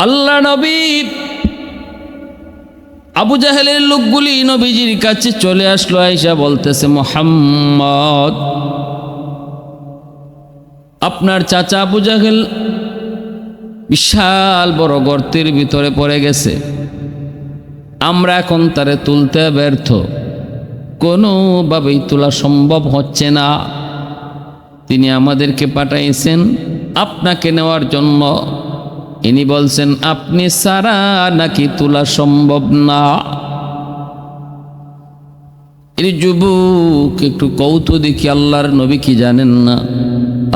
আল্লাহ নবী আবু জাহেলের লোকগুলি নবীজির কাছে চলে আসলো, আয়েশা বলতেছে, মুহাম্মদ, আপনার চাচা আবু জাহেল বিশাল বড় গর্তের ভিতরে পড়ে গেছে, আমরা এখন তারে তুলতে ব্যর্থ, কোনোভাবেই তোলা সম্ভব হচ্ছে না। তিনি আমাদেরকে পাঠাইছেন আপনাকে নেওয়ার জন্য। ইনি বলছেন আপনি সারা নাকি তোলা সম্ভব না। এই যুবক একটু কৌতূহল দেখি, আল্লাহর নবী কি জানেন না?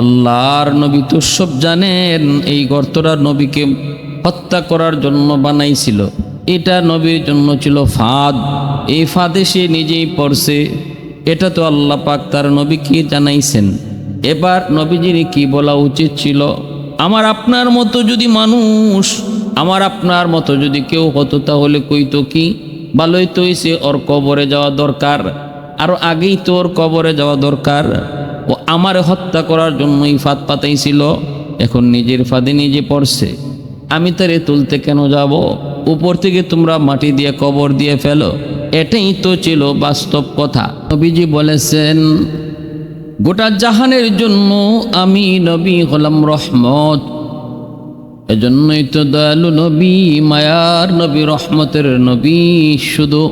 আল্লাহর নবী তো সব জানেন। এই গর্তটা নবীকে হত্যা করার জন্য বানাইছিল, এটা নবীর জন্য ছিল ফাঁদ। এই ফাঁদে সে নিজেই পড়ছে, এটা তো আল্লাহ পাক তার নবীকে জানাইছেন। এবার নবীজির কি বলা উচিত ছিল? আমার আপনার মতো যদি মানুষ, আমার আপনার মতো যদি কেউ হতো তাহলে কইতো কি, ভালোই তো হইছে, ওর কবরে যাওয়া দরকার, আরো আগেই তো ওর কবরে যাওয়া দরকার। ও আমার হত্যা করার জন্যই ফাঁদ পাতাইছিল, এখন নিজের ফাঁদে নিজে পড়ছে, আমি তারে তুলতে কেন যাব? উপর থেকে তোমরা মাটি দিয়ে কবর দিয়ে ফেলো, এটাই তো ছিল বাস্তব কথা। নবীজি বলেছেন গোটা জাহানের জন্য আমি নবী হলাম রহমত। এজন্যই তো দয়ালু নবী, মায়ার নবী, রহমতের নবী। শুধু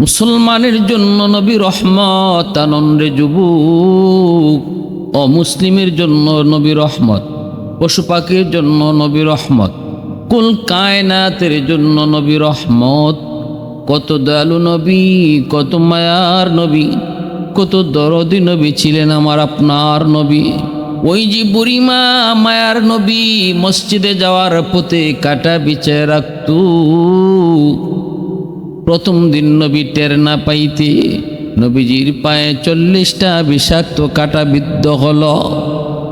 মুসলমানের জন্য নবী রহমত, আনন্দে যুবক, অমুসলিমের জন্য নবী রহমত, পশু পাখির জন্য নবী রহমত, কুল কায়নাতের জন্য নবী রহমত। কত দয়ালু নবী, কত মায়ার নবী, কত দরদি নবী ছিলেন আমার আপনার নবী। ওই যে বুড়িমা মায়ার নবী মসজিদে যাওয়ার পথে কাটা বিছায় রাখত, প্রথম দিন নবী টের না পাইতে নবীজির পায়ে 40টা বিষাক্ত কাটা বিদ্ধ হলো।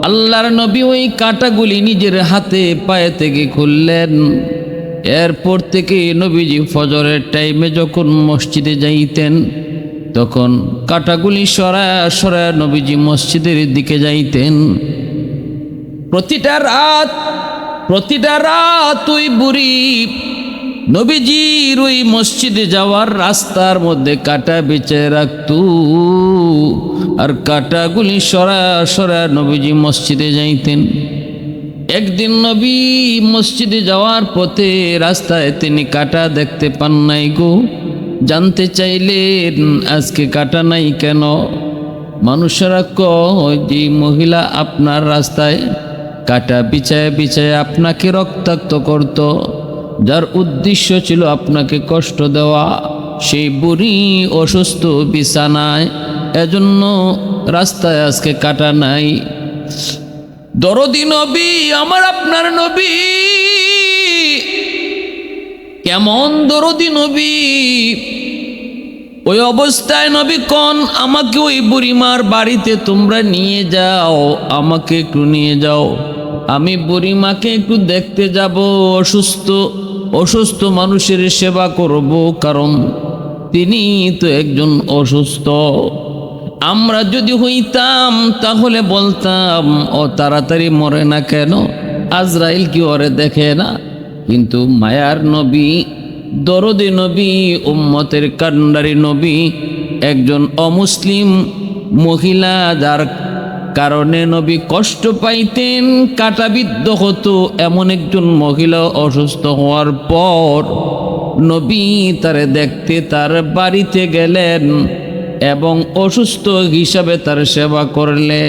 আল্লাহর নবী ওই কাটাগুলি নিজের হাতে পায়ে থেকে খুললেন। এরপর থেকে নবীজি ফজরের টাইমে যখন মসজিদে যাইতেন তখন কাটাগুলি সরায়া সরায়া নবীজি মসজিদের দিকে যাইতেন। প্রতিটা রাত ওই বুড়ি নবীজির ওই মসজিদে যাওয়ার রাস্তার মধ্যে কাটা বেঁচে রাখত, আর কাটাগুলি সরায়া সরায়া নবীজি মসজিদে যাইতেন। একদিন নবী মসজিদে যাওয়ার পথে রাস্তায় তিনি কাটা দেখতে পান নাই গো। জানতে চাইলেন আজকে কাটা নাই কেন? মানুষেরা কয় যে মহিলা আপনার রাস্তায় কাটা বিছায় বিছায় আপনাকে রক্তাক্ত করত, যার উদ্দেশ্য ছিল আপনাকে কষ্ট দেওয়া, সেই বুড়ি অসুস্থ বিছানায়, এজন্য রাস্তায় আজকে কাটা নাই। দরদি নবী, আমার আপনার নবী কেমন দরদি নবী! ওই অবস্থায় নবী কোন, আমাকে ওই বুড়িমার বাড়িতে তোমরা নিয়ে যাও, আমাকে একটু নিয়ে যাও, আমি বুড়িমাকে একটু দেখতে যাব, অসুস্থ মানুষের সেবা করব, কারণ তিনি তো একজন অসুস্থ। আমরা যদি হইতাম তাহলে বলতাম ও তাড়াতাড়ি মরে না কেন, আজরাইল কি ওরে দেখে না? কিন্তু মায়ার নবী, দরদি নবী, উম্মতের কান্ডারি নবী, একজন অমুসলিম মহিলা যার কারণে নবী কষ্ট পাইতেন, কাটাবিদ্ধ হতো, এমন একজন মহিলা অসুস্থ হওয়ার পর নবী তারে দেখতে তার বাড়িতে গেলেন এবং অসুস্থ হিসাবে তার সেবা করলে।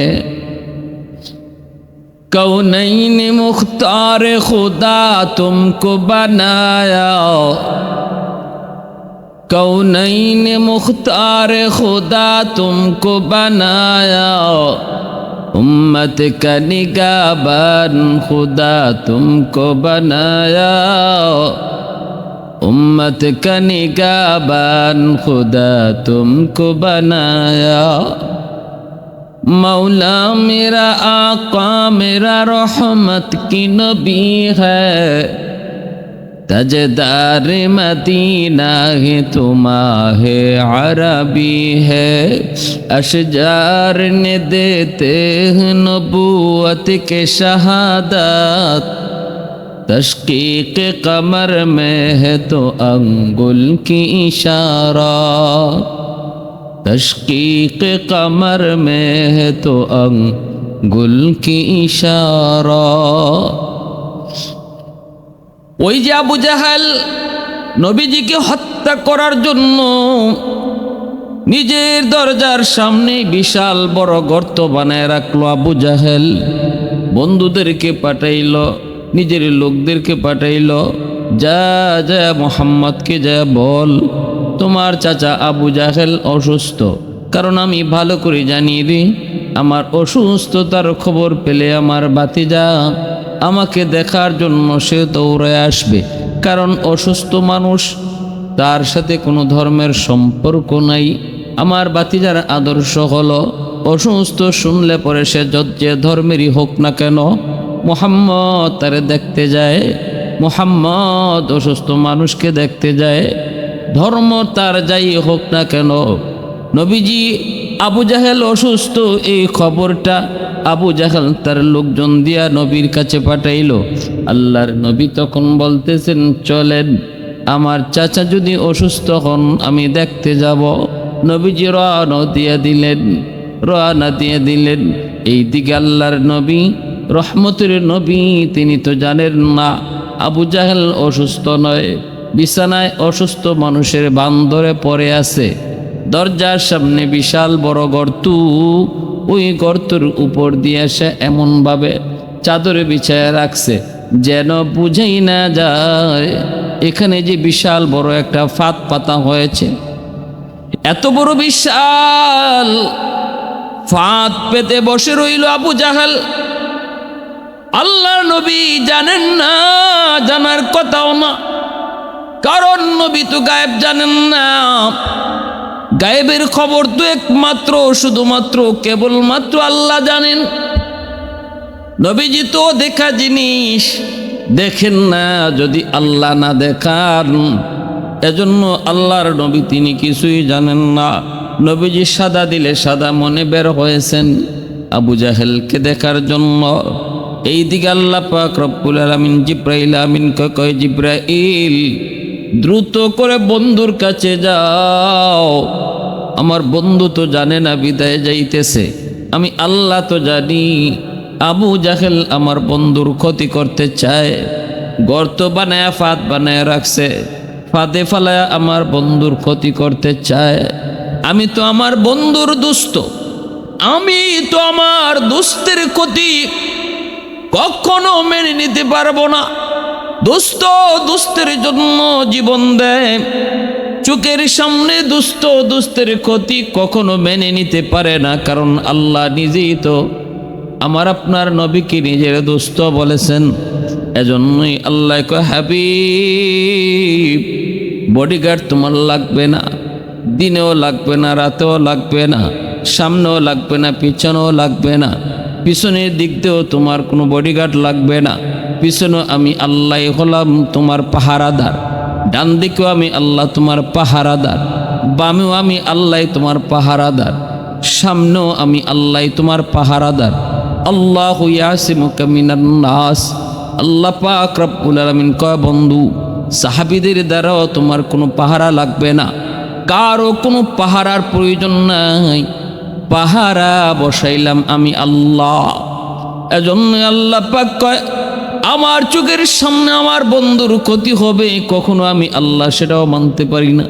कौनैन मुख्तार खुदा तुमको बनाया, कौनैन मुख्तार खुदा तुमको बनाया, उम्मत का निगाहबान खुदा तुमको बनाया, उम्मत का निगाहबान खुदा तुमको बनाया। मौला मेरा आका मेरा रहमत की नबी है, तजदार मदीना है तुम्हारे अरबी है, अशजार ने देते हैं नबूवत के शहादत, तशकीक कमर में है तो अंगुल की इशारा, तशकीक कमर में है तो अंगुल की इशारा। ওই যে আবু জাহেল নবীজিকে হত্যা করার জন্য নিজের দরজার সামনে বিশাল বড় গর্ত বানায় রাখলো। আবু জাহেল বন্ধুদেরকে পাঠাইল, নিজের লোকদেরকে পাঠাইল, যা যা মুহাম্মদকে যা বল তোমার চাচা আবু জাহেল অসুস্থ। কারণ আমি ভালো করে জানি রে, আমার অসুস্থতার খবর পেলে আমার ভাতিজা আমাকে দেখার জন্য সে দৌড়ে আসবে। কারণ অসুস্থ মানুষ, তার সাথে কোনো ধর্মের সম্পর্ক নাই। আমার ভাতিজার আদর্শ হলো অসুস্থ শুনলে পরে সে যে ধর্মেরই হোক না কেন মুহাম্মদ তারে দেখতে যায়, মুহাম্মদ অসুস্থ মানুষকে দেখতে যায়, ধর্ম তার যাই হোক না কেন। নবীজি আবু জাহেল অসুস্থ এই খবরটা আবু জাহেল তার লোকজন দিয়া নবীর কাছে পাঠাইল। আল্লাহর নবী তখন বলতেছেন, চলেন আমার চাচা যদি অসুস্থ হন আমি দেখতে যাব। নবীজি রওনা দিয়ে দিলেন। এইদিকে আল্লাহর নবী রহমতের নবী তিনি তো জানেন না আবু জাহেল অসুস্থ নয়, বিছানায় অসুস্থ মানুষের বান্দরে পড়ে আছে। দরজার সামনে বিশাল বড় গর্ত, ওই গর্তের উপর দিয়ে সে এমনভাবে চাদরে বিছায়া রাখছে যেন বুঝেই না যায় এখানে যে বিশাল বড় একটা ফাঁদ পাতা হয়েছে। এত বড় বিশাল ফাঁদ পেতে বসে রইল আবু জাহেল। আল্লাহর নবী জানেন না, জানার কথাও না, কারণ নবী তো গায়েব জানেন না। গায়েবের খবর তো একমাত্র শুধুমাত্র কেবলমাত্র আল্লাহ জানেন। নবীজি তো দেখা জিনিস দেখেন না যদি আল্লাহ না দেখান। এজন্য আল্লাহর নবী তিনি কিছুই জানেন না। নবীজি সাদা দিলে সাদা মনে বের হয়েছেন আবু জাহেলকে দেখার জন্য। এইদিকে আল্লাহ পাক রব্বুল আলামিন জিব্রাইল আমিনকে কয়, জিব্রাইল দ্রুত করে বন্ধুর কাছে যাও, আমার বন্ধু তো জানে না বিদায় যাইতেছে, আমি আল্লাহ তো জানি। আবু জাহেল আমার বন্ধুর ক্ষতি করতে চায়, গর্ত বানায়া ফাঁদ বানায় রাখছে, ফাঁদে ফালায়া আমার বন্ধুর ক্ষতি করতে চায়। আমি তো আমার বন্ধুর দুস্থ, আমি তো আমার দুস্থের ক্ষতি কখনো মেনে নিতে পারবো না। দুস্থ দুস্থের জন্য জীবন দেয়, চোখের সামনে দুস্থের ক্ষতি কখনো মেনে নিতে পারে না। কারণ আল্লাহ নিজেই তো আমার আপনার নবীকে নিজের দুস্থ বলেছেন। এজন্যই আল্লাহ কয়, হাবিব বডিগার্ড তোমার লাগবে না, দিনেও লাগবে না, রাতেও লাগবে না, সামনেও লাগবে না, পিছনেও লাগবে না, পিছনের দিক দিয়েও তোমার কোনো বডিগার্ড লাগবে না। পিছনেও আমি আল্লাহ হলাম তোমার পাহারাদার, ডান দিকেও আমি আল্লাহ তোমার পাহারাদার, বামেও আমি আল্লাহ তোমার পাহারাদার, সামনেও আমি আল্লাহ তোমার পাহারাদার। আল্লাহু ইয়াসিমুকা মিনান নাস। আল্লাহ পাক রব্বুল আলামিন কয়, বন্ধু সাহাবীদের দ্বারাও তোমার কোনো পাহারা লাগবে না, কারো কোনো পাহারার প্রয়োজন নাই, পাহারা বসাইলাম আমি আল্লাহ। এজন্য আল্লাহ পাক কয়, আমার চোখের সামনে আমার বন্ধুর ক্ষতি হবে কখনো আমি আল্লাহ সেটাও মানতে পারি না।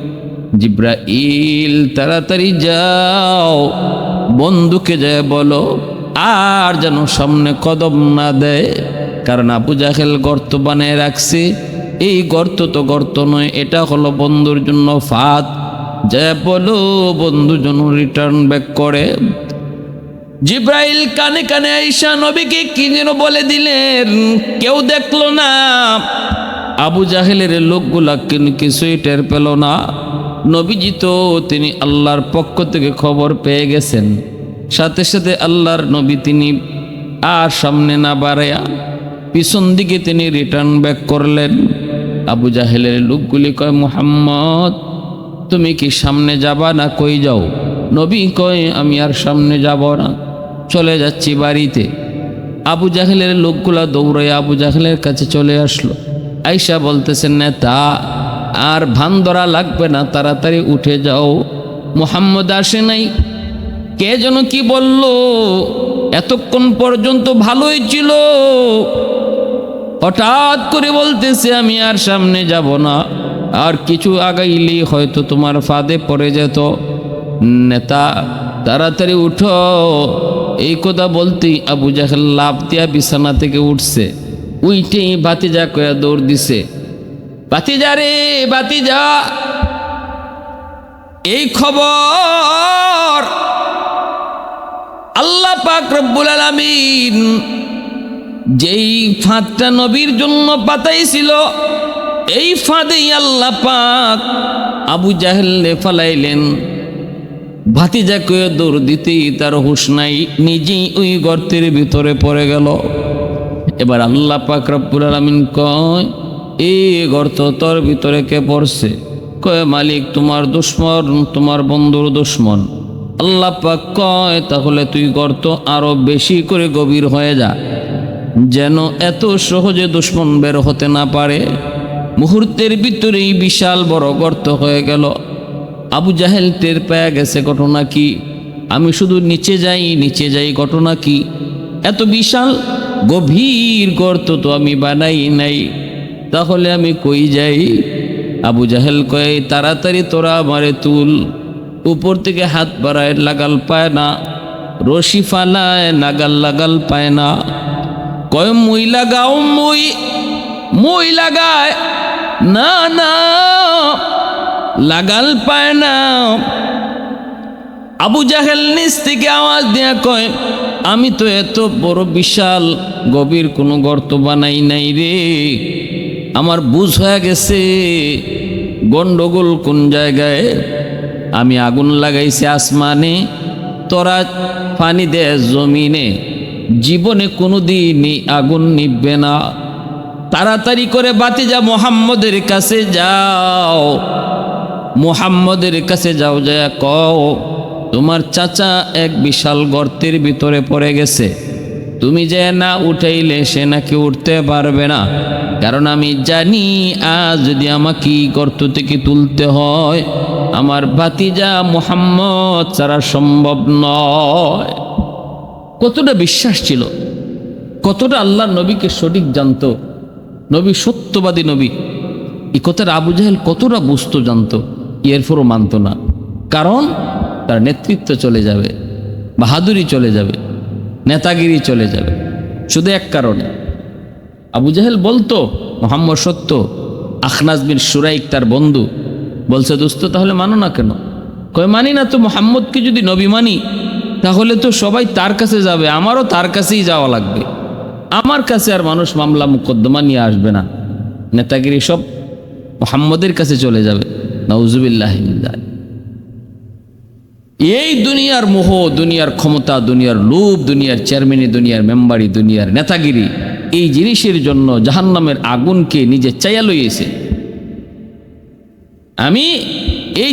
জিব্রাইল তাড়াতাড়ি যাও, বন্ধুকে যায় বলো আর যেন সামনে কদম না দেয়। কারণ আবু জাহেল গর্ত বানিয়ে রাখছে, এই গর্ত তো গর্ত নয়, এটা হলো বন্ধুর জন্য ফাঁদ। যায় বলো বন্ধু যেন রিটার্ন ব্যাক করে। জিব্রাইল কানে কানে আয়েশা নবীকে কি যেন বলে দিলেন, কেউ দেখলো না। আবু জাহেলের লোকগুলা কিছুই টের পেল না। নবীজি তো তিনি আল্লাহর পক্ষ থেকে খবর পেয়ে গেছেন। সাথে সাথে আল্লাহর নবী তিনি আর সামনে না বাড়াইয়া পিছন দিকে তিনি রিটার্ন ব্যাক করলেন। আবু জাহেলের লোকগুলি কয়, মুহাম্মদ তুমি কি সামনে যাবা না কই যাও? নবী কয়, আমি আর সামনে যাব না, চলে যাচ্ছি বাড়িতে। আবু জাহেলের লোকগুলা দৌড়াইয়া আবু জাহেলের কাছে চলে আসলো। আয়েশা বলতেছেন, নেতা আর ভান ধরা লাগবে না, তাড়াতাড়ি উঠে যাও, মুহাম্মদ আসে নাই। কে যেন কি বলল, এতক্ষণ পর্যন্ত ভালোই ছিল, হঠাৎ করে বলতেছে আমি আর সামনে যাব না, আর কিছু আগাইলেই হয়তো তোমার ফাঁদে পড়ে যেত। নেতা তাড়াতাড়ি উঠো। এই কথা বলতেই আবু জাহেল লাফ দিয়া বিছানা থেকে উঠছে। উইটেই ভাতিজা কয়া দৌড় দিছে, ভাতিজা রে ভাতিজা, এই খবর আল্লাহ পাক রব্বুল আলামিন যেই ফাঁদটা নবীর জন্য পাতাইছিল, এই ফাঁদেই আল্লাহ পাক আবু জাহেলকে ফালাইলেন। ভাতিজা কয়ে দৌড় দিতেই তার হুঁশ নাই, নিজেই ওই গর্তের ভিতরে পড়ে গেল। এবার আল্লাহ পাক রব্বুল আলামিন কয়, এই গর্ত তোর ভিতরে কে পড়ছে? কয়, মালিক তোমার দুশ্মন, তোমার বন্ধুর দুশ্মন। আল্লাহ পাক কয়, তাহলে তুই গর্ত আরো বেশি করে গভীর হয়ে যা, যেন এত সহজে দুশ্মন বের হতে না পারে। মুহূর্তের ভিতরেই বিশাল বড় গর্ত হয়ে গেল। আবু জাহেল টের পেয়ে গেছে ঘটনা কি, আমি শুধু নিচে যাই, ঘটনা কি? এত বিশাল গভীর গর্ত তো আমি বানাই নাই, তাহলে আমি কই যাই? আবু জাহেল কয়, তাড়াতাড়ি তোরা আমারে তুল। উপর থেকে হাত বাড়ায়, লাগাল পায় না, রশি ফালায়, লাগাল পায় না। কয়, মই লাগাও, মই লাগায় না, লাগাল পায় না। আবু জাহেল নিচ থেকে আওয়াজ দিয়া কয়, আমি তো এত বড় বিশাল গভীর কোনো গর্ত বানাই নাই রে, আমার বুঝ হয়ে গেছে গন্ডগোল কোন জায়গায়। আমি আগুন লাগাইছি আসমানে, তোরা পানি দে জমিনে, জীবনে কোনোদিনই আগুন নিববে না। তাড়াতাড়ি করে ভাতিজা মুহাম্মদের কাছে যাও, মুহাম্মদের কাছে যাও, যায় কও তোমার চাচা এক বিশাল গর্তের ভিতরে পড়ে গেছে, তুমি যে না উঠাইলে সে নাকি উঠতে পারবে না। কারণ আমি জানি আজ যদি আমাকে গর্ত থেকে তুলতে হয়, আমার ভাতিজা মুহাম্মদ ছাড়া সম্ভব নয়। কতটা বিশ্বাস ছিল, কতটা আল্লাহর নবীকে সঠিক জানতো, নবী সত্যবাদী নবী। এই কথার আবু জাহেল কতটা বুঝতো, জানতো, এরপরও মানত না। কারণ তার নেতৃত্ব চলে যাবে, বাহাদুরি চলে যাবে, নেতাগিরি চলে যাবে। শুধু এক কারণে, আবু জাহেল বলতো মুহাম্মদ সত্য। আখনাস বিন শুরাইক তার বন্ধু বলছে, দোস্ত তাহলে মানো না কেন? কয়, মানি না তো, মুহাম্মদকে যদি নবী মানি তাহলে তো সবাই তার কাছে যাবে, আমারও তার কাছেই যাওয়া লাগবে, আমার কাছে আর মানুষ মামলা মুকদ্দমা নিয়ে আসবে না, নেতাগিরি সব মুহাম্মদের কাছে চলে যাবে। নাউজুবিল্লাহ। এই দুনিয়ার মোহ, দুনিয়ার ক্ষমতা, দুনিয়ার লোভ, দুনিয়ার চেয়ারম্যানি, দুনিয়ার মেম্বারি, দুনিয়ার নেতাগিরি, এই জিনিসের জন্য জাহান্নামের আগুনকে নিজে চাইয়া লইয়েছে। আমি এই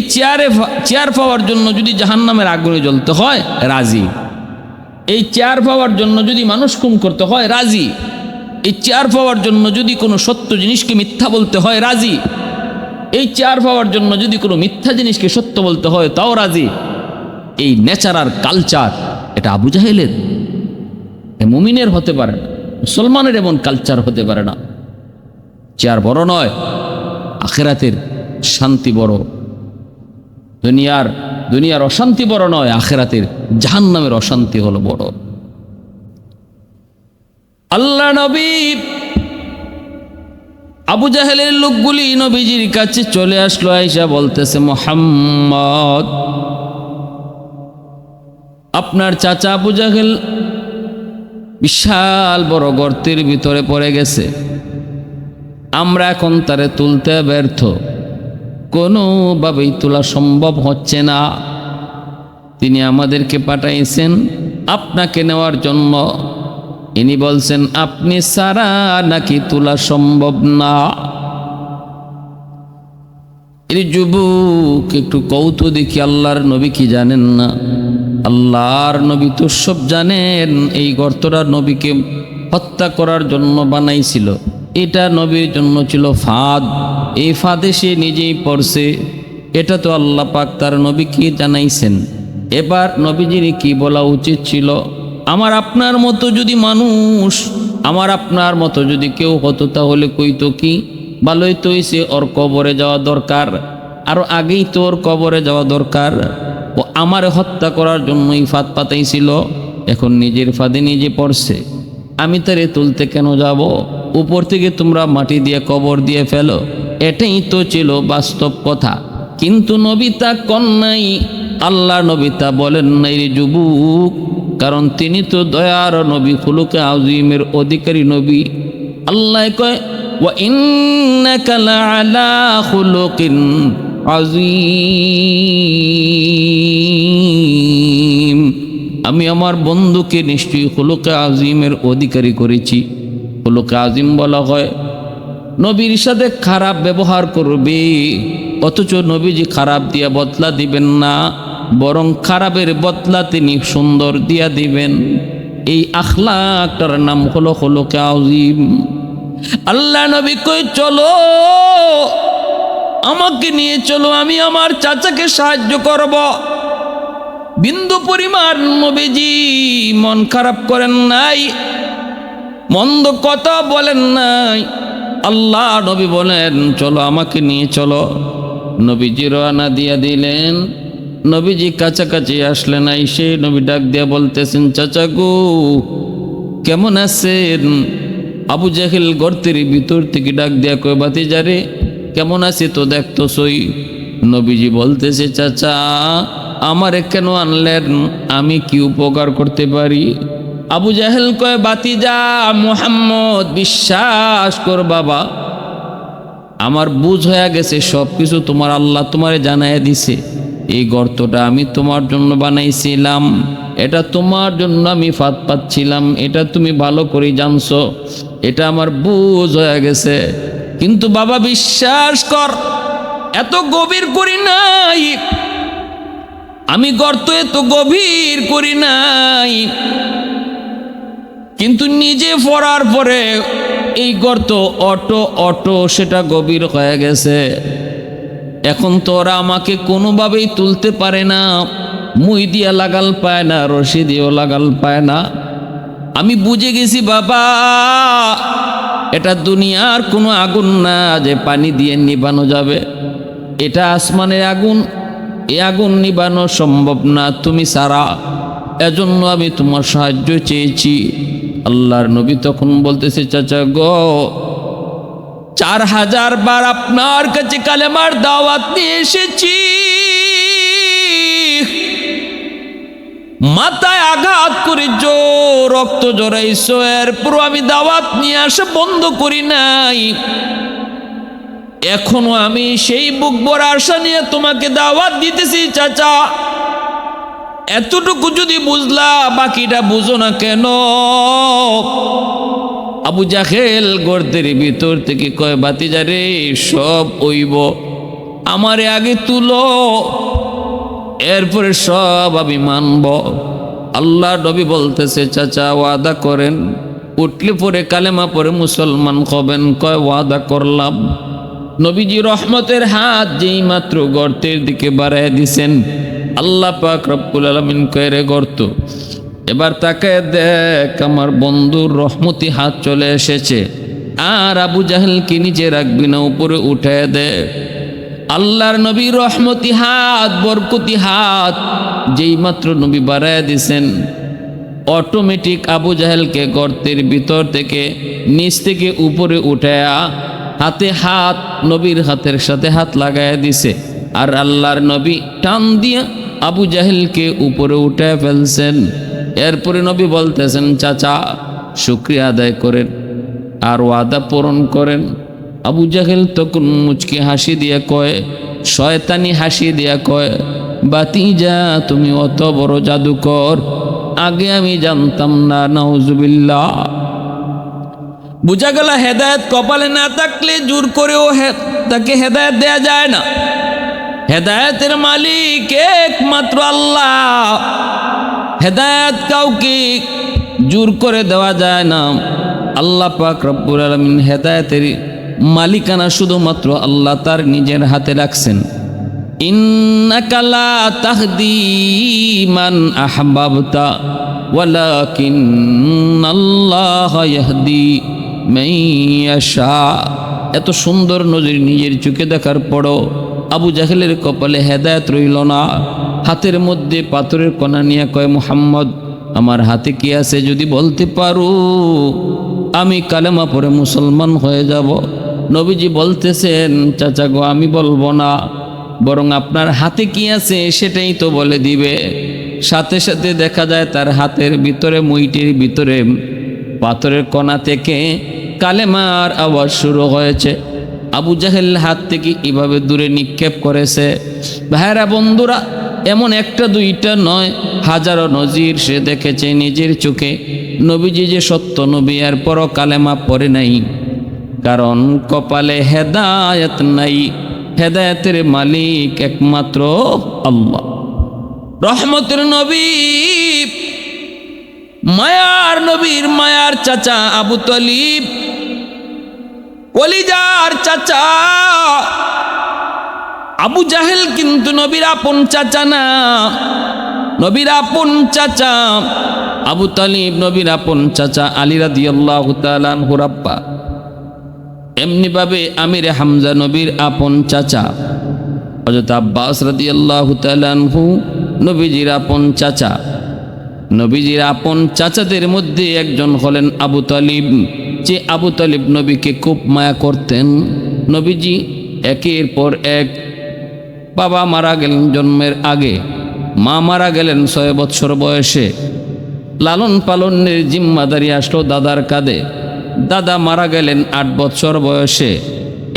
চেয়ার পাওয়ার জন্য যদি জাহান্নামের আগুনে জ্বলতে হয় রাজি, এই চেয়ার পাওয়ার জন্য যদি মানুষ খুন করতে হয় রাজি, এই চেয়ার পাওয়ার জন্য যদি কোনো সত্য জিনিসকে মিথ্যা বলতে হয় রাজি, এই চেয়ার পাওয়ার জন্য যদি কোনো মিথ্যা জিনিসকে সত্য বলতে হয় তাও রাজি। এই নেচার আর কালচার এটা আবু জাহেলের, মুমিনের হতে পারে না, মুসলমানের এমন কালচার হতে পারে না। চেয়ার বড় নয়, আখিরাতের শান্তি বড়। দুনিয়ার অশান্তি বড় নয়, আখিরাতের জাহান্নামের অশান্তি হলো বড়। আল্লাহ নবী, আবু জাহেলের লোকগুলি নবীজির কাছে চলে আসলো। আয়েশা বলতেছে, মুহাম্মদ, আপনার চাচা আবু জাহেল বিশাল বড় গর্তের ভিতরে পড়ে গেছে, আমরা এখন তারে তুলতে ব্যর্থ, কোনোভাবেই তোলা সম্ভব হচ্ছে না। তিনি আমাদেরকে পাঠাইছেন আপনাকে নেওয়ার জন্য। ইনি বলছেন আপনি সারা নাকি তোলা সম্ভব না। এই যুবক একটু কৌতূহলী দেখি, আল্লাহর নবী কি জানেন না? আল্লাহর নবী তো সব জানেন এই গর্তটা নবীকে হত্যা করার জন্য বানাইছিল। এটা নবীর জন্য ছিল ফাঁদ। এই ফাঁদে সে নিজেই পড়ছে। এটা তো আল্লাহ পাক তার নবীকে জানাইছেন। এবার নবীজির কি বলা উচিত ছিল? আমার আপনার মতো যদি মানুষ, আমার আপনার মতো যদি কেউ হতো তাহলে কইতো কি, ভালোই তো হইছে, ওর কবরে যাওয়া দরকার, আরো আগেই তো ওর কবরে যাওয়া দরকার। ও আমার হত্যা করার জন্যই ফাঁদ পাতাইছিল, এখন নিজের ফাঁদে নিজে পড়ছে। আমি তারে তুলতে কেন যাব? উপর থেকে তোমরা মাটি দিয়ে কবর দিয়ে ফেলো। এটাই তো ছিল বাস্তব কথা। কিন্তু নবী তা কন্যাই, আল্লাহ নবী তা বলেন নাই রে যুবক, কারণ তিনি তো দয়ার নবী, খুলুকে আযীমের অধিকারী নবী। আল্লাহ কয় ওয়া ইন্নাকা লাআলা খুলুকিন আযীম, আমি আমার বন্ধুকে নিশ্চয়ই খুলুকে আযীমের অধিকারী করেছি। খুলুকে আযীম বলা হয় নবীর সাথে খারাপ ব্যবহার করবে, অথচ নবীজি খারাপ দিয়া বদলা দিবেন না, বরং খারাপের বদলা তিনি সুন্দর দিয়া দিবেন। এই আখলাকটার নাম হলো খুলুকে আযীম। আল্লাহ নবী কই চলো, আমাকে নিয়ে চলো, আমি আমার চাচাকে সাহায্য করব। বিন্দু পরিমাণ নবীজি মন খারাপ করেন নাই, মন্দ কথা বলেন নাই। আল্লাহ নবী বলেন চলো, আমাকে নিয়ে চলো। নবীজি রওনা দিয়া দিলেন। নবীজি কাছাকাছি আসলেন, আইসে নবী ডাক দিয়া বলতেছেন, চাচা গো কেমন আছেন? আবু জাহেল গর্তের ভিতর থেকে ডাক দিয়া কয়, ভাতিজারে কেমন আছে তো দেখতো সই। নবীজি বলতেছে, চাচা আমারে কেন আনলেন? আমি কি উপকার করতে পারি? আবু জাহেল কয়, ভাতিজা মুহাম্মদ বিশ্বাস কর বাবা, আমার বুঝ হয়ে গেছে সব কিছু তোমার আল্লাহ তোমারে জানাইয়া দিছে। এই গর্তটা আমি তোমার জন্য বানাইছিলাম, এটা তোমার জন্য আমি ফাঁদ পাচ্ছিলাম, এটা তুমি ভালো করে জানছো, এটা আমার বুঝ হয়ে গেছে। কিন্তু বাবা বিশ্বাস কর, এত গভীর করি নাই আমি, গর্ত এত গভীর করি নাই, কিন্তু নিজে পড়ার পরে এই গর্ত অটো অটো সেটা গভীর হয়ে গেছে। এখন তো ওরা আমাকে কোনোভাবেই তুলতে পারে না, মুই দিয়া লাগাল পায় না, রশি দিয়েও লাগাল পায় না। আমি বুঝে গেছি বাবা, এটা দুনিয়ার কোনো আগুন না যে পানি দিয়ে নিবানো যাবে, এটা আসমানের আগুন, এ আগুন নিবানো সম্ভব না তুমি ছাড়া, এজন্য আমি তোমার সাহায্য চেয়েছি। আল্লাহর নবী তখন বলতেছে, চাচা গো 4000 বার আপনার কাছে কালেমার দাওয়াত নিয়ে এসেছি, মাথায় আঘাত করে রক্ত জড়াইছো, এরপর আমি দাওয়াত নিয়ে আসা বন্ধ করি নাই। এখনো আমি সেই বুক ভরা আশা নিয়ে তোমাকে দাওয়াত দিতেছি চাচা। এতটুকু যদি বুঝলা, বাকিটা বুঝো না কেন? আবু জাহেল গর্তের ভিতর থেকে কয়, ভাতিজারে সব ওইব, আমারে আগে তুলো, এরপরে সব আমি মানব। আল্লাহ নবী বলতেছে, চাচা ওয়াদা করেন, উঠলে পরে কালেমা পরে মুসলমান হবেন? কয় ওয়াদা করলাম। নবীজি রহমতের হাত যেই মাত্র গর্তের দিকে বাড়ায় দিছেন, আল্লাহ পাক রব্বুল আলামিন কয়, রে গর্ত এবার তাকায় দেখ, আমার বন্ধুর রহমতি হাত চলে এসেছে। আর আবু জাহেলকে নিচে রাখবি না, উপরে উঠায় দে। আল্লাহর নবী রহমতি হাত, বরকতি হাত যেই মাত্র নবী বাড়ায় দিছেন, অটোমেটিক আবু জাহেলকে গর্তের ভিতর থেকে নিচ থেকে উপরে উঠায়া হাতে হাত, নবীর হাতের সাথে হাত লাগায়া দিছে। আর আল্লাহর নবী টান দিয়া আবু জাহেলকে উপরে উঠায় ফেলছেন। এরপরে নবী বলতেছেন, চাচা শুকরিয়া আদায় করেন আর ওয়াদা পূরণ করেন। আবু জাহেল তখন মুচকি হাসি দিয়া কয়, শয়তানি হাসি দিয়া কয়, ভাতিজা তুমি অত বড় জাদুকর, আগে আমি জানতাম না। নাউজুবিল্লাহ। বুঝা গেল হেদায়েত কপালে না থাকলে জোর করেও তাকে হেদায়েত দেয়া যায় না। হেদায়েতের মালিক একমাত্র আল্লাহ। হেদায়েত কাউকে জোর করে দেওয়া যায় না। আল্লাহ পাক রব্বুল আলামিন হেদায়েতের মালিকানা শুধুমাত্র আল্লাহ তার নিজের হাতে রাখছেন। ইন্নাকা লা তাহদি মান আহবাবতা ওয়ালাকিন্নাল্লাহা ইয়াহদি মান ইয়াশা। এত সুন্দর নজির নিজের চোখে দেখার পরও আবু জাহেলের কপালে হেদায়েত রইল না। হাতের মধ্যে পাথরের কণা নিয়ে কয়, মুহাম্মদ আমার হাতে কি আছে যদি বলতে পারো আমি কালেমা পড়ে মুসলমান হয়ে যাব। নবীজি বলতেছেন, চাচা গো আমি বলবো না, বরং আপনার হাতে কি আছে সেটাই তো বলে দিবে। সাথে সাথে দেখা যায় তার হাতের ভিতরে, মুইটির ভিতরে পাথরের কণা থেকে কালেমার আওয়াজ শুরু হয়েছে। আবু জাহেল হাত থেকে এভাবে দূরে নিক্ষেপ করেছে। ভাইরা বন্ধুরা, এমন একটা দুইটা নয়, হাজারো নজির সে দেখেছে নিজের চোখে। নবীজি যে সত্য নবী, এরপরও কালেমা পড়ে নাই, কারণ কপালে হেদায়েত নাই। হেদায়েতের মালিক একমাত্র আল্লাহ। রহমতের নবী, মায়ার নবীর মায়ার চাচা আবু তালিব, কলিজার চাচা আবু জাহেল কিন্তু নবীর আপন চাচা না। নবীর আপন চাচা আবু তালিব, নবীর আপন চাচা আলী রাদিয়াল্লাহু তাআলা আনহুর আব্বা। এমনি ভাবে আমিরে হামজা নবীর আপন চাচা। হযরত আব্বাস রাদিয়াল্লাহু তাআলা আনহু নবীজির আপন চাচা। নবীজির আপন চাচাদের মধ্যে একজন হলেন আবু তালিব, যে আবু তালিব নবীকে খুব মায়া করতেন। নবীজি একের পর এক, বাবা মারা গেলেন জন্মের আগে, মা মারা গেলেন 6 বৎসর বয়সে। লালন পালনের জিম্মাদারি আসলো দাদার কাঁধে। দাদা মারা গেলেন 8 বৎসর বয়সে।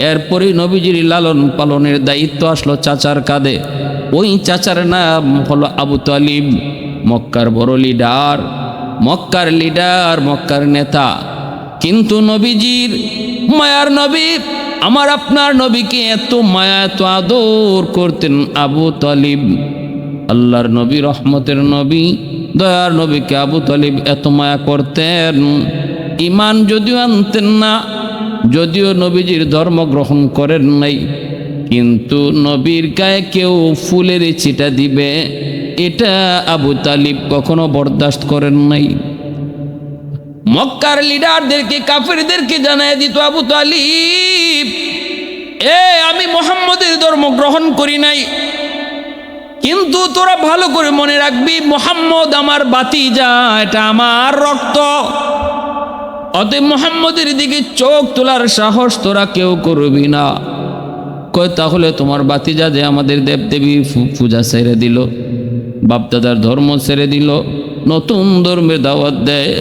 এরপরই নবীজির লালন পালনের দায়িত্ব আসলো চাচার কাঁধে। ওই চাচার নাম হলো আবু তালিব, মক্কার বড় লিডার, মক্কার নেতা। কিন্তু নবীজির মায়ার নবী, আমার আপনার নবীকে এত মায়া এত আদর করতেন আবু তালিব। আল্লাহর নবী, রহমতের নবী, দয়ার নবীকে আবু তালিব এত মায়া করতেন। ঈমান যদিও আনতেন না, যদিও নবীজির ধর্ম গ্রহণ করেন নাই, কিন্তু নবীর গায়ে কেউ ফুলের ছিটা দিবে এটা আবু তালিব কখনো বরদাস্ত করেন নাই। মক্কার লিডারদেরকে, কাফেরদেরকে জানায় দিত আবু তালিব, আমি মুহাম্মদের ধর্ম গ্রহণ করি নাই, কিন্তু তোরা ভালো করে মনে রাখবি মুহাম্মদ আমার ভাতিজা, এটা আমার রক্ত। অতএব মুহাম্মদের দিকে চোখ তোলার সাহস তোরা কেউ করবি না। কয় তাহলে তোমার ভাতিজা যে আমাদের দেবদেবীর পূজা ছেড়ে দিল, বাপদাদার ধর্ম ছেড়ে দিল, নতুন ধর্মের দাওয়াত দেয়,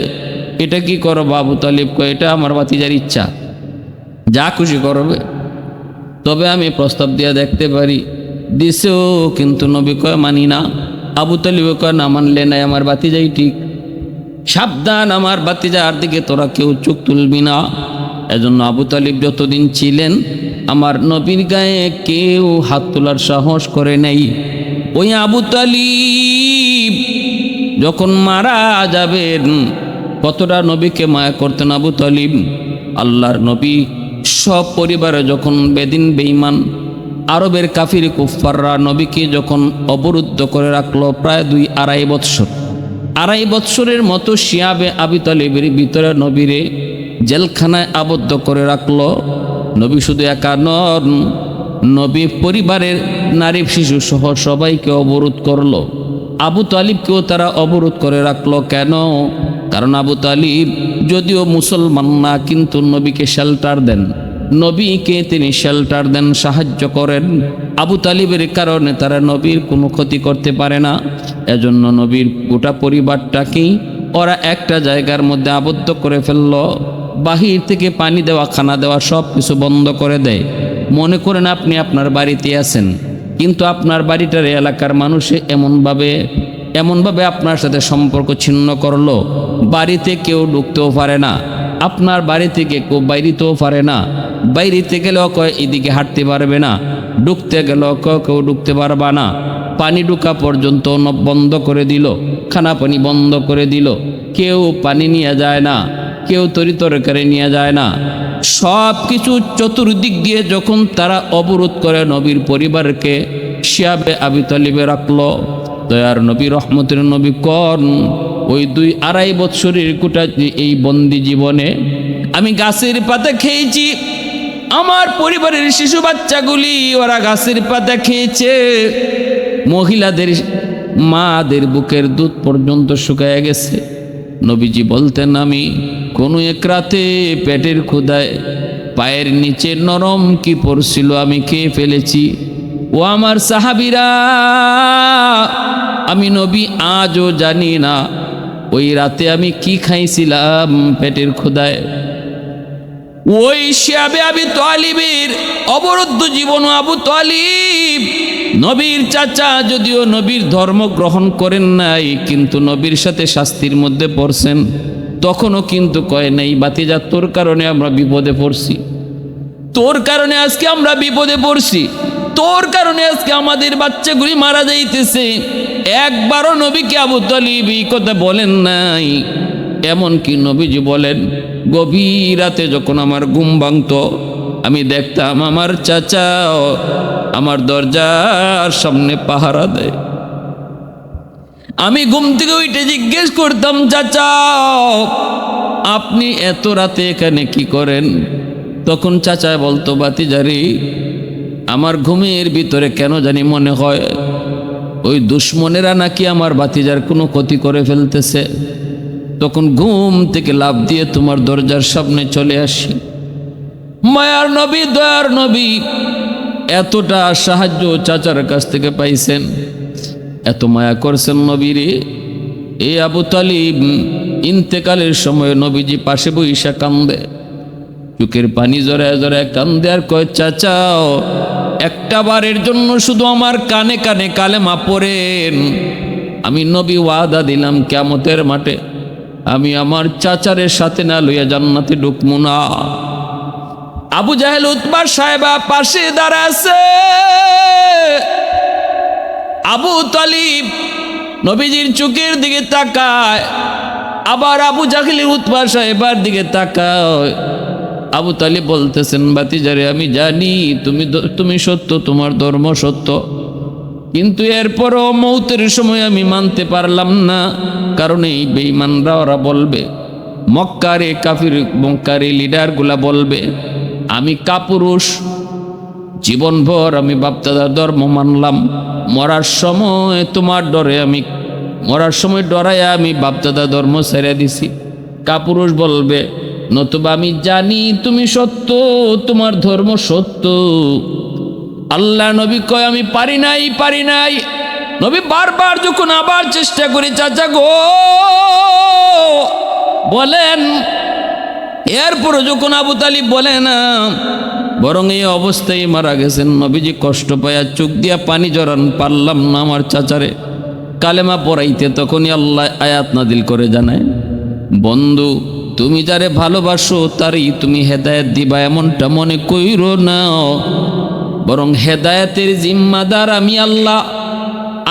এটা কি করো? আবু তালিব কয় এটা আমার ভাতিজার ইচ্ছা, যা খুশি করবে, তবে আমি প্রস্তাব দিয়ে দেখতে পারি। দিছেও, কিন্তু নবী কয় মানি না। আবু তালিব কয় না মানলে নাই, আমার ভাতিজাই ঠিক, সাবধান, আমার ভাতিজার দিকে তোরা কেউ চোখ তুলবি না। এজন্য আবু তালিব যতদিন ছিলেন আমার নবীর গায়ে কেউ হাত তোলার সাহস করে নাই। ওই আবু তালিব যখন মারা যাবেন, কতটা নবীকে মায়া করতেন আবু তালিব। আল্লাহর নবী সব পরিবারে যখন বেদিন বেঈমান আরবের কাফির কুফফাররা নবীকে যখন অবরুদ্ধ করে রাখলো প্রায় 2-2.5 বৎসর, 2.5 বৎসরের মতো শিয়াবে আবু তালিবের ভিতরে নবীরে জেলখানায় আবদ্ধ করে রাখলো। নবী শুধু একা নন, নবী পরিবারের নারী শিশু সহ সবাইকে অবরোধ করলো। আবু তালিবকেও তারা অবরোধ করে রাখলো। কেন? কারণ আবু তালিব যদিও মুসলমান না, কিন্তু নবীকে শেল্টার দেন, নবীকে তিনি শেল্টার দেন, সাহায্য করেন। আবু তালিবের কারণে তারা নবীর কোনো ক্ষতি করতে পারে না। এজন্য নবীর গোটা পরিবারটাকেই ওরা একটা জায়গার মধ্যে আবদ্ধ করে ফেলল। বাহির থেকে পানি দেওয়া, খানা দেওয়া সব কিছু বন্ধ করে দেয়। মনে করেন আপনি আপনার বাড়িতে আছেন, কিন্তু আপনার বাড়িটার এলাকার মানুষে এমনভাবে আপনার সাথে সম্পর্ক ছিন্ন করলো, বাড়িতে কেউ ঢুকতেও পারে না। আপনার বাড়ি থেকে কেউ বাইরেতেও পারে না, বাইরেতে গেলেও কয় এদিকে হাঁটতে পারবে না, ঢুকতে গেলেও কেউ ঢুকতে পারবা না। পানি ঢুকা পর্যন্ত বন্ধ করে দিল, খানা পানি বন্ধ করে দিল, কেউ পানি নিয়ে যায় না, কেউ তরিতরকারি নিয়ে যায় না। সব কিছু চতুর্দিক দিয়ে যখন তারা অবরোধ করে নবীর পরিবারকে শিয়াবে আবি তালিবে রাখলো, দয়ার নবী রহমতের নবী কন ওই 2-2.5 বৎসরের কোটা এই বন্দি জীবনে আমি গাছের পাতা খেয়েছি, আমার পরিবারের শিশু বাচ্চাগুলি ওরা গাছের পাতা খেয়েছে, মহিলাদের মাদের বুকের দুধ পর্যন্ত শুকায় গেছে। নবীজি বলতেন আমি কোনো এক রাতে পেটের ক্ষুধায় পায়ের নিচে নরম কি পড়ছিল আমি খেয়ে ফেলেছি। ও আমার সাহাবীরা, আমি নবী আজও জানি না ওই রাতে আমি কি খাইছিলাম পেটের ক্ষুধায়। ওই শিয়াবে আবি তালিবের অবরুদ্ধ জীবন আবু তালিব নবীর চাচা, যদিও নবীর ধর্ম গ্রহণ করেন নাই কিন্তু নবীর সাথে শাস্তির মধ্যে পড়ছেন, তখনও কিন্তু কয় নাই বাতিজা তোর কারণে আমরা বিপদে পড়ছি, তোর কারণে আজকে আমরা বিপদে পড়ছি, তোর কারণে আজকে আমাদের বাচ্চাগুলি মারা যাইতেছে। একবারও নবীকে আবু তালিব এই কথা বলেন নাই। এমনকি নবীজি বলেন গভীর রাতে যখন আমার ঘুম ভাঙতো আমি দেখতাম আমার চাচা আমার দরজার সামনে পাহারা দেয়। আমি ঘুম থেকে উঠে জিজ্ঞেস করতাম, চাচা আপনি এত রাতে এখানে কি করেন? তখন চাচা বলতো, বাতিজারি আমার ঘুমের ভিতরে কেন জানি মনে হয় ওই দুশ্মনেরা নাকি আমার বাতিজার কোনো ক্ষতি করে ফেলতেছে। তখন ঘুম থেকে লাফ দিয়ে তোমার দরজার সামনে চলে আসি। মায়ার নবী, দয়ার নবী এতটা সাহায্য চাচার কাছ থেকে পাইছেন, এত মায়া করছেন নবীরে। এই আবু তালিব ইন্তেকালের সময় নবীজি পাশে বইসা কান্দে, চোখের পানি জড়ায় জড়ায় কান্দে আর কয়, চাচাও একটা বারের জন্য শুধু আমার কানে কানে কালেমা পড়েন। আমি নবী ওয়াদা দিলাম কিয়ামতের মাঠে আমি আমার চাচারের সাথে না লইয়া জান্নাতে ঢুকবো না। আবু জাহেল উতবা সাহেবা পাশে দাঁড়া আছে। আবু তালিব নবীজির চোখের দিকে তাকায়, আবার আবু জাহেল উতবা সাহেবার দিকে তাকায়। আবু তালিব বলতেছেন, বাতিজারে আমি জানি তুমি সত্য, তোমার ধর্ম সত্য, কিন্তু এরপরও মৌতের সময় আমি মানতে পারলাম না, কারণ এই বেঈমানরা ওরা বলবে, মক্কারে কাফির মক্কারে লিডারগুলা বলবে আমি কাপুরুষ, জীবনভর আমি বাপদাদার ধর্ম মানলাম, মরার সময় তোমার ডরে আমি মরার সময় ডরাইয়া আমি বাপদাদা ধর্ম ছেড়ে দিছি। কাপুরুষ বলবে, নতুবা আমি জানি তুমি সত্য, তোমার ধর্ম সত্য। আল্লাহ নবী কয় আমি পারি নাই। নবী বারবার যখন আবার চেষ্টা করি, চাচা গো বলেন, এরপরে যখন আবু তালিব বলে না, বরং এই অবস্থায় মারা গেছেন। নবীজি কষ্ট পায়া চোখ দিয়া পানি জড়ান, পারলাম না আমার চাচারে কালেমা পড়াইতে। তখনই আল্লাহ আয়াত নাদিল করে জানায়, বন্ধু তুমি যারে ভালোবাসো তারই তুমি হেদায়েত দিবা এমনটা মনে কইরো না, বরং হেদায়েতের জিম্মাদার আমি আল্লাহ।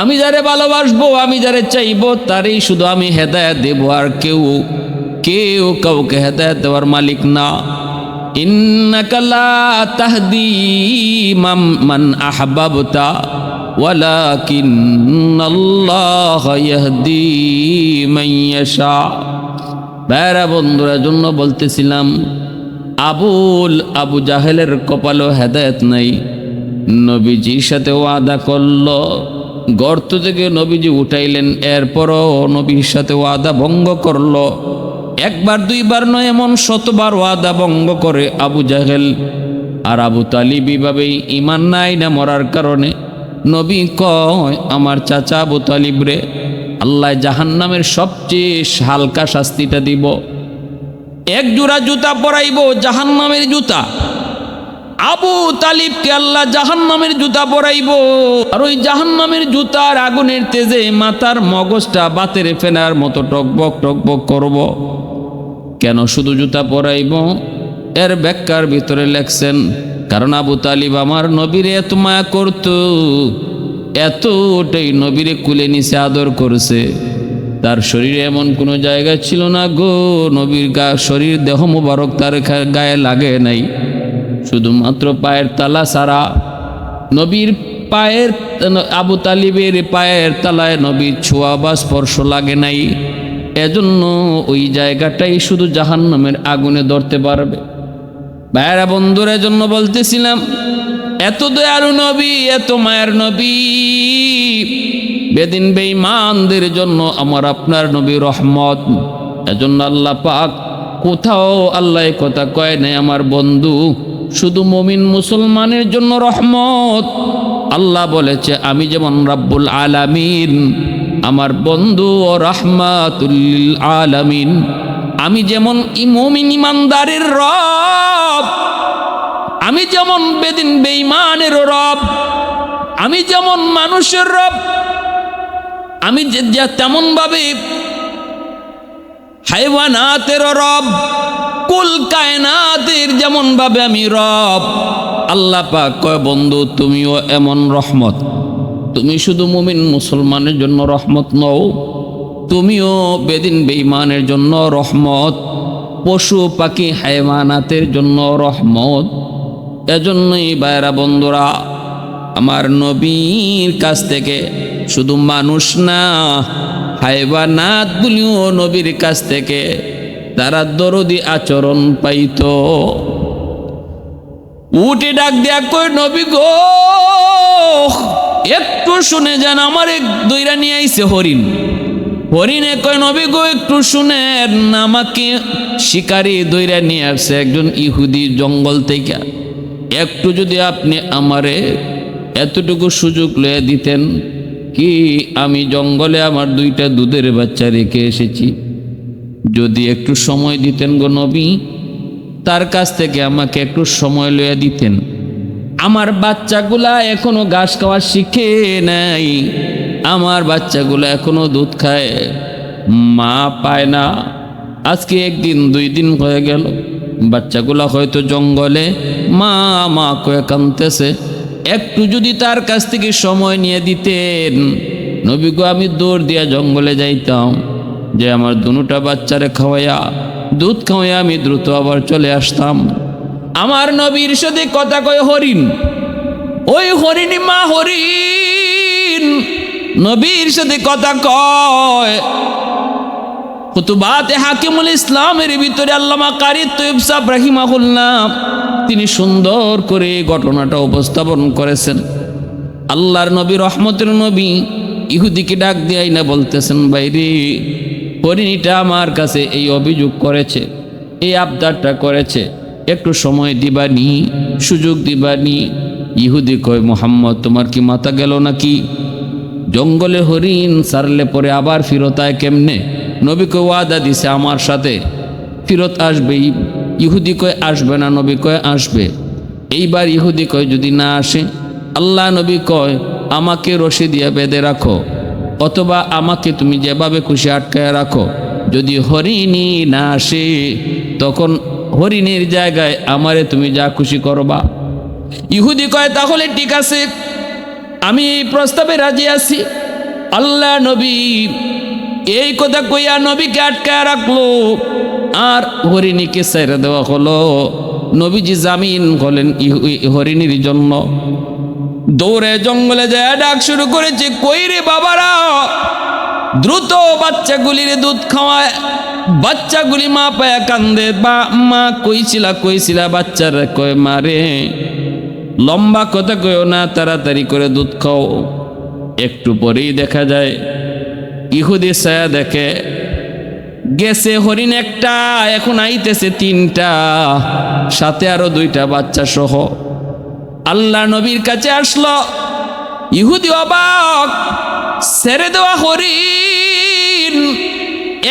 আমি যারে ভালোবাসবো, আমি যারে চাইবো তারই শুধু আমি হেদায়েত দেব, আর কেউ কাউকে হেদায়েত দেওয়ার মালিক না। ইন্নাকা লা তাহদি মান আহবাবতা ওয়ালাকিন্নাল্লাহা ইয়াহদি মান ইয়াশা। ভাইরা বন্ধুরা, জন্য বলতেছিলাম আবু জাহেলের কপালও হেদায়েত নাই। নবীজির সাথে ওয়াদা করল, গর্ত থেকে নবীজি উঠাইলেন, এরপরও নবীর সাথে ওয়াদা ভঙ্গ করল। একবার দুইবার নয়, এমন শতবার ওয়াদা ভঙ্গ করে আবু জাহেল। আর আবু তালিব এইভাবেই ঈমান নাই না মরার কারণে। নবী কয়, আমার চাচা আবু তালিব রে আল্লাহ জাহান্নামের সবচেয়ে হালকা শাস্তিটা দিব। এক জোড়া জুতা পরাইব, জাহান্নামের জুতা। আবু তালিবকে আল্লাহ জাহান্নামের জুতা পরাইব, আর ওই জাহান্নামের জুতার আগুনের তেজে মাথার মগজটা বাতেরে ফেনার মতো টকবক টকবক করব। কেন শুধু জুতা পরাইব? এর ব্যাখ্যার ভিতরে লেখছেন, কারণ আবু তালিব আমার নবীরে এত মায়া করত, এতটাই নবীরে কুলে নিচে আদর করছে, তার শরীরে এমন কোনো জায়গা ছিল না গো, নবীর শরীর দেহ মুবারক তার গায়ে লাগে নাই, শুধুমাত্র পায়ের তালা ছাড়া। নবীর পায়ের, আবু তালিবের পায়ের তালায় নবীর ছোঁয়া বা স্পর্শ লাগে নাই, এজন্য ওই জায়গাটাই শুধু জাহান্নামের আগুনে ধরতে পারবে। ভাইয়েরা বন্ধুরা, জন্য বলতেছিলাম, এত দয়ালু নবী, এত মায়ের নবী, বেদিন বেঈমানদের জন্য আমার আপনার নবী রহমত। এজন্য আল্লাহ পাক কোথাও আল্লাহ কথা কয় নাই আমার বন্ধু শুধু মুমিন মুসলমানের জন্য রহমত। আল্লাহ বলেছে, আমি যেমন রাব্বুল আলামিন, আমার বন্ধু ও রাহমাতুল লিল আলামিন। আমি যেমন মুমিন ইমানদারের রব, আমি যেমন বেদিন বেঈমানের রব, আমি যেমন মানুষের রব, আমি যে তেমন ভাবে হাইওয়ানাতের রব, কুল কায়নাতের যেমন ভাবে আমি রব। আল্লাহ পাক কয়, বন্ধু তুমিও এমন রহমত। তুমি শুধু মুমিন মুসলমানের জন্য রহমত নও, তুমিও বেদিন বেঈমানের জন্য রহমত, পশু পাখি হাইওয়ানাতের জন্য রহমত। এজন্যই ভাইরা বন্ধুরা, আমার নবীর কাছ থেকে শুধু মানুষ না, হাইওয়ানাতগুলিও নবীর কাছ থেকে তারা দরদি আচরণ পাইত। উঠে ডাক দেয়া কই, নবী গো একটু শুনে যান, আমার এক দইরা নিয়ে আইছে হরিণ। হরিণে কয়, নবী গো একটু শুনেন, আমাকে শিকারি দইরা নিয়ে আসছে একজন ইহুদি জঙ্গল থেকে, একটু যদি আপনি আমারে এতটুকু সুযোগ লয়ে দিতেন কি আমি জঙ্গলে আমার 2টা দুধের বাচ্চা রেখে এসেছি, যদি একটু সময় দিতেন গো নবী, তার কাছ থেকে আমাকে একটু সময় লইয়া দিতেন। আমার বাচ্চাগুলা এখনো ঘাস খাওয়া শিখে নাই, আমার বাচ্চাগুলা এখনো দুধ খায়, মা পায় না। আজকে 1 দিন 2 দিন হয়ে গেল, বাচ্চাগুলা হয়তো জঙ্গলে মা মা কয়ে কাঁদতেছে, একটু যদি তার কাছ থেকে সময় নিয়ে দিতেন নবী গো, আমি দৌড় দিয়া জঙ্গলে যাইতাম, যে আমার 2টা বাচ্চারে খাওয়াইয়া দুধ খাওয়াইয়া আমি দ্রুত আবার চলে আসতাম। আমার নবীর সাথে কথা কয় হরিণ, ওই হরিণী মা হরিণ নবীর সাথে কথা কয়। খুতুবাতে হাকিমুল ইসলামের ভিতরে আল্লামা কারি তৈয়ব সাহেব রাহিমাহুল্লাহ তিনি সুন্দর করে ঘটনাটা উপস্থাপন করেছেন। আল্লাহর নবী, রহমতের নবী, ইহুদিকে ডাক দিয়াই না বলতেছেন, বাইরে হরিণীটা আমার কাছে এই অভিযোগ করেছে, এই আবদারটা করেছে, একটু সময় দিবানি, সুযোগ দিবানি। ইহুদি কয়, মোহাম্মদ তোমার কি মাথা গেল নাকি? জঙ্গলে হরিণ সারলে পরে আবার ফিরত আয় কেমনে? নবীকে ওয়াদা দিছে আমার সাথে ফিরত আসবেই। ইহুদি কয় আসবে না, নবী কয় আসবে। এইবার ইহুদি কয় যদি না আসে, আল্লাহ নবী কয় আমাকে রশি দিয়ে বেঁধে রাখো, অথবা আমাকে তুমি যেভাবে খুশি আটকায় রাখো, যদি হরিণী না আসে তখন হরিণের জায়গায় আমারে তুমি যা খুশি করবা। ইহুদি কয় তাহলে ঠিক আছে, আমি এই প্রস্তাবে রাজি আছি। আল্লাহ নবী এই কথা কইয়া নবীকে আটকায় রাখলো, আর হরিণীকে ছেড়ে দেওয়া হলো। নবীজি জামিন হলেন হরিণীর জন্য। দৌড়ে জঙ্গলে যায় ডাক শুরু করেছে, কই রে বাবারা, দ্রুত বাচ্চাগুলির দুধ খাওয়ায়। বাচ্চাগুলি মা পায়া কান্দে, বা মা কইছিলা বাচ্চারা কয় মারে লম্বা কথা কইও না, তাড়াতাড়ি করে দুধ খাও। একটু পরেই দেখা যায় ইহুদি ছায়া দেখে গেছে হরিণ একটা, এখন আইতেছে 3টা, সাথে আরো 2টা বাচ্চা সহ। আল্লাহ নবীর কাছে আসলো, ইহুদি অবাক, ছেড়ে দেওয়া হরিণ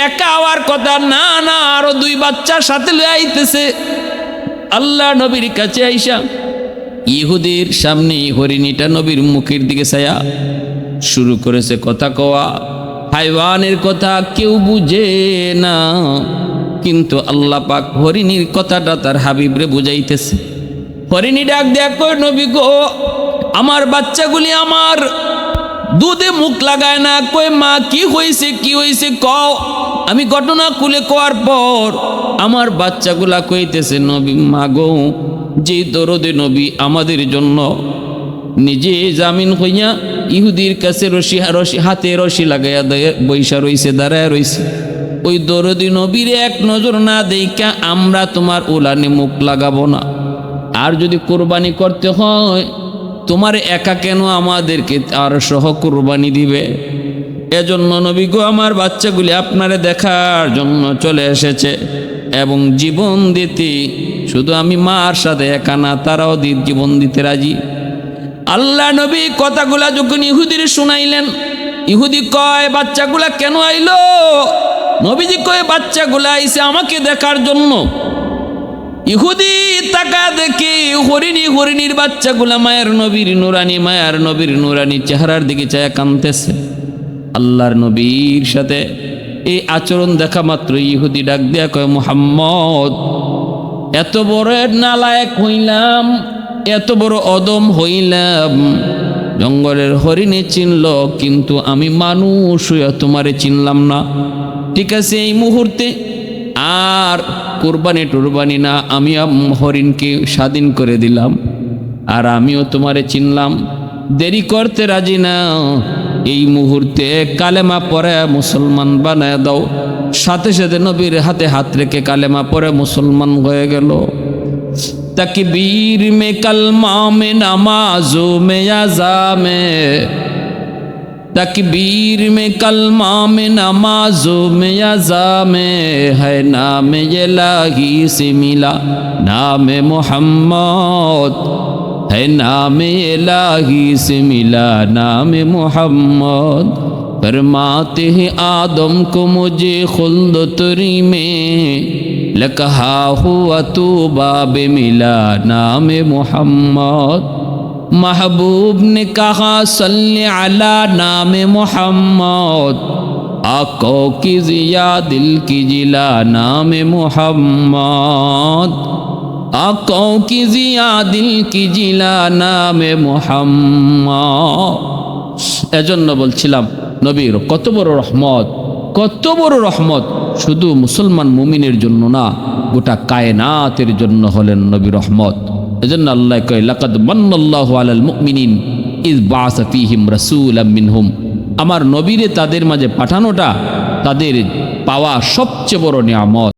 একা হওয়ার কথা না, না আরো 2 বাচ্চার সাথে লয়ে আইতেছে। আল্লাহ নবীর কাছে আইসা ইহুদির সামনে হরিণীটা নবীর মুখের দিকে ছায়া শুরু করেছে কথা কওয়া। হাইওয়ানের কথা কেউ বুঝে না, কিন্তু আল্লাহ পাক হরিণীর কথাটা তার হাবিবরে বুঝাইতেছে। হরিণী ডাক দেয়া কয়, নবী গো, আমার বাচ্চাগুলি আমার দুধে মুখ লাগায় না। কই মা কি হয়েছে কও। আমি ঘটনা খুলে কোয়ার পর আমার বাচ্চাগুলা কইতেছে, নবী মা গো, যে দরদে নবী আমাদের জন্য নিজে জামিন হইয়া ইহুদির কাছে রশি হাতে রশি লাগাইয়া বৈশা রইছে, দাঁড়ায় রইছে, ওই দরদি নবীর এক নজর না দেখা আমরা তোমার উলানে মুখ লাগাবো না। আর যদি কোরবানি করতে হয় তোমার একা কেন, আমাদেরকে আর সহ কোরবানি দিবে। এজন্য নবী গো, আমার বাচ্চাগুলি আপনারে দেখার জন্য চলে এসেছে এবং জীবন দিতে, শুধু আমি মার সাথে একা না, তারাও জীবন দিতে রাজি। আল্লাহ নবী কথাগুলা যখন ইহুদির শুনাইলেন, ইহুদি কয়, বাচ্চাগুলা কেন আইলো? নবীজি কয়, বাচ্চাগুলা আইছে আমাকে দেখার জন্য। ইহুদি তাকা দেখে হরিণীর বাচ্চাগুলা মায়ের নবীর নুরানি চেহারার দিকে চায় কাঁদতেছে। আল্লাহর নবীর সাথে এই আচরণ দেখা মাত্র ইহুদি ডাক দেয়া কয়, মুহাম্মদ, এত বড় নালায়েক হইলাম, এত বড় অদম হইলাম, জঙ্গলের হরিণে চিনল কিন্তু আমি মানুষ হইয়া তোমারে চিনলাম না। ঠিক আছে, এই মুহূর্তে আর কোরবানি না, আমি হরিণকে স্বাধীন করে দিলাম, আর আমিও তোমারে চিনলাম, দেরি করতে রাজি না। এই মুহূর্তে কালেমা পরে মুসলমান বানায় দাও। সাথে সাথে নবীর হাতে হাত রেখে কালেমা পরে মুসলমান হয়ে গেল। तकबीर में कलमा में नमाजों में अज़ा में, तकबीर में कलमा में नमाजों में अज़ा में, है नाम इलाही से मिला नाम मोहम्मद, है नाम इलाही से मिला नाम मोहम्मद। फरमाते हैं आदम को मुझे खुल्द तुरी में, लकहा हुआ तू बाब मिला नाम मोहम्मद। महबूब ने कहा सल्ले अला नाम मोहम्मद, आकों की जिया दिल की जिला नाम मोहम्मद, आकों की जिया दिल की जिला नाम मोहम्मद। এজন্য বলছিলাম নবীর কত বড় রহমত, শুধু মুসলমান মুমিনের জন্য না, গোটা কায়নাতের জন্য হলেন নবী রহমত। এজন্য আল্লাহ কয়, লাকাদ মান্নাল্লাহু আলাল মুমিনিন ইয বাআসা ফীহিম রাসূলাম মিনহুম। আমার নবীরে তাদের মাঝে পাঠানোটা তাদের পাওয়া সবচেয়ে বড় নিয়ামত।